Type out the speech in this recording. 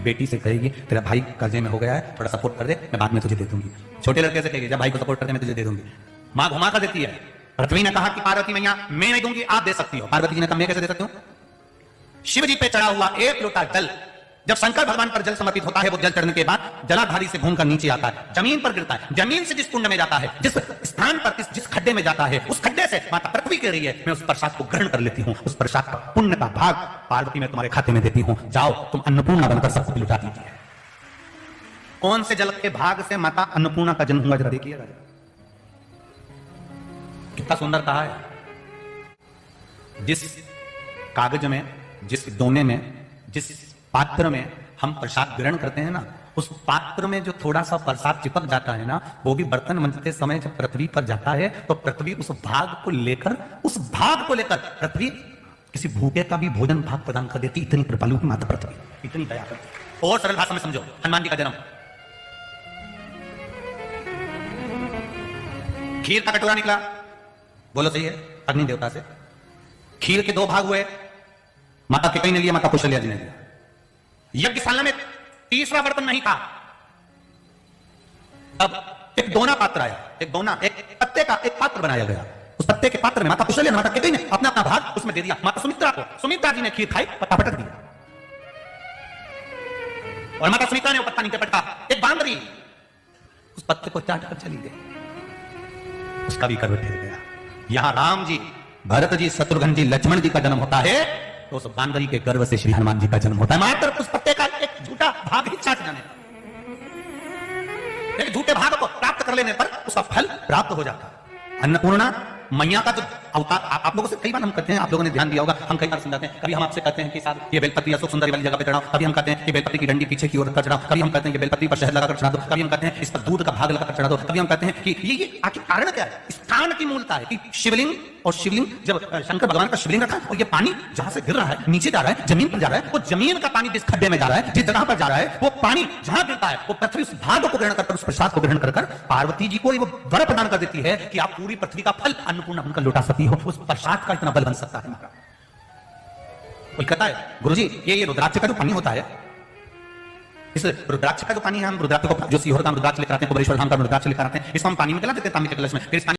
बेटी से कहेगी तेरा भाई कर्जे में हो गया है, थोड़ा सपोर्ट कर दे, मैं बाद में तुझे दे दूंगी। छोटे लड़के से कहेगी जब भाई को सपोर्ट कर दे मैं तुझे दे दूंगी। मां घुमा कर देती है। पृथ्वी ने कहा कि पार्वती मैया मैं नहीं दूंगी, आप दे सकती हो। पार्वती जी ने कहा मैं कैसे दे सकती हूं? शिव जी पे चढ़ा हुआ एक लोटा जल जब शंकर भगवान पर जल समर्पित होता है, वो जल चढ़ने के बाद जलाधारी से घूमकर नीचे आता है, जमीन पर गिरता है। जमीन से जिस कुंड में जाता है, जिस स्थान पर जिस खड्डे में जाता है, उस खड्डे से माता पृथ्वी कह रही है मैं उस प्रसाद को ग्रहण कर लेती हूं। उस प्रसाद का पुण्य का भाग पार्वती मैं तुम्हारे खाते में देती हूं, जाओ तुम अन्नपूर्णा बनकर सबको लुटा दीजिए। कौन से जल के भाग से माता अन्नपूर्णा का जन्म हुआ जरा देखिएगा। कितना सुंदर कहा है। जिस कागज में, जिस दोने में, जिस पात्र में हम प्रसाद ग्रहण करते हैं ना, उस पात्र में जो थोड़ा सा प्रसाद चिपक जाता है ना, वो भी बर्तन मंजते समय जब पृथ्वी पर जाता है तो पृथ्वी उस भाग को लेकर पृथ्वी किसी भूखे का भी भोजन भाग प्रदान कर देती। इतनी कृपालु की माता पृथ्वी, इतनी दया करती। और सरल भाषा में समझो, हनुमान जी का जन्म, खीर का कटोरा निकला, बोलो सही है, अग्नि देवता से। खीर के दो भाग हुए, माता केकई ने लिया, माता कौशल्या जी ने लिया। यज्ञशाला में तीसरा बर्तन नहीं था। अब एक दोना पात्र आया, एक पत्ते का एक पात्र बनाया गया। उस पत्ते के पात्र में माता कौशल्या ने, माता केकई ने अपना अपना भाग उसमें दे दिया। माता सुमित्रा जी ने खीर खाई, पत्ता पटक दिया। और माता सुमित्रा ने वो पत्ता नीचे पटका। एक बांदरी उस पत्ते को चाट कर चली गई, उसका भी गर्व ढह गया। यहां राम जी, भरत जी, शत्रुघ्न जी, लक्ष्मण जी का जन्म होता है तो उस बांदरी के गर्व से श्री हनुमान जी का जन्म होता है। मात्र उस पत्ते का एक झूठा भाग ही चाट जाने, एक झूठे भाग को प्राप्त कर लेने पर उसका फल प्राप्त हो जाता है। अन्नपूर्णा मैया का जो अवतार, आप लोगों से कई बार हम कहते हैं, आप लोगों ने ध्यान दिया होगा, हम कई बार समझाते हैं। कभी हम आपसे कहते हैं कि साहब ये बेलपत्री अशोक सुंदरी वाली जगह पे चढ़ाओ, कभी हम कहते हैं कि बेलपत्री की डंडी पीछे की ओर रखकर चढ़ाओ, कभी हम कहते हैं कि बेलपत्री पर शहद लगाकर चढ़ा दो, कभी हम कहते हैं इस पर दूध का भाग लगाकर चढ़ा दो, कभी हम कहते हैं कि ये आखिर कारण क्या है? स्थान की मूलता है कि शिवलिंग जब शंकर भगवान का शिवलिंग रखा और ये पानी जहां से गिर रहा है, नीचे जा रहा है, जमीन पर जा रहा है, वो जमीन का पानी जिस खड्डे में जा रहा है, जिस जगह पर जा रहा है, वो पानी जहां गिरता है वो पृथ्वी उस भाग को ग्रहण कर, उस प्रसाद को ग्रहण कर पार्वती जी को वो वर प्रदान कर देती है कि आप पूरी पृथ्वी का फल अन्नपूर्णा बनकर लौटा सकती हो। उस प्रसाद का इतना बल बन सकता है। कोई कहता है गुरुजी ये रुद्राक्ष का जो पानी होता है, इस रुद्राक्ष का जो पानी है, हम रुद्राक्ष को जो सीहोर का रुद्राक्ष लेकर आते हैं, कुबेरेश्वर धाम का रुद्राक्ष लेकर आते हैं, इसको हम पानी में गला देते हैं तांबे के कलश में, फिर इस पानी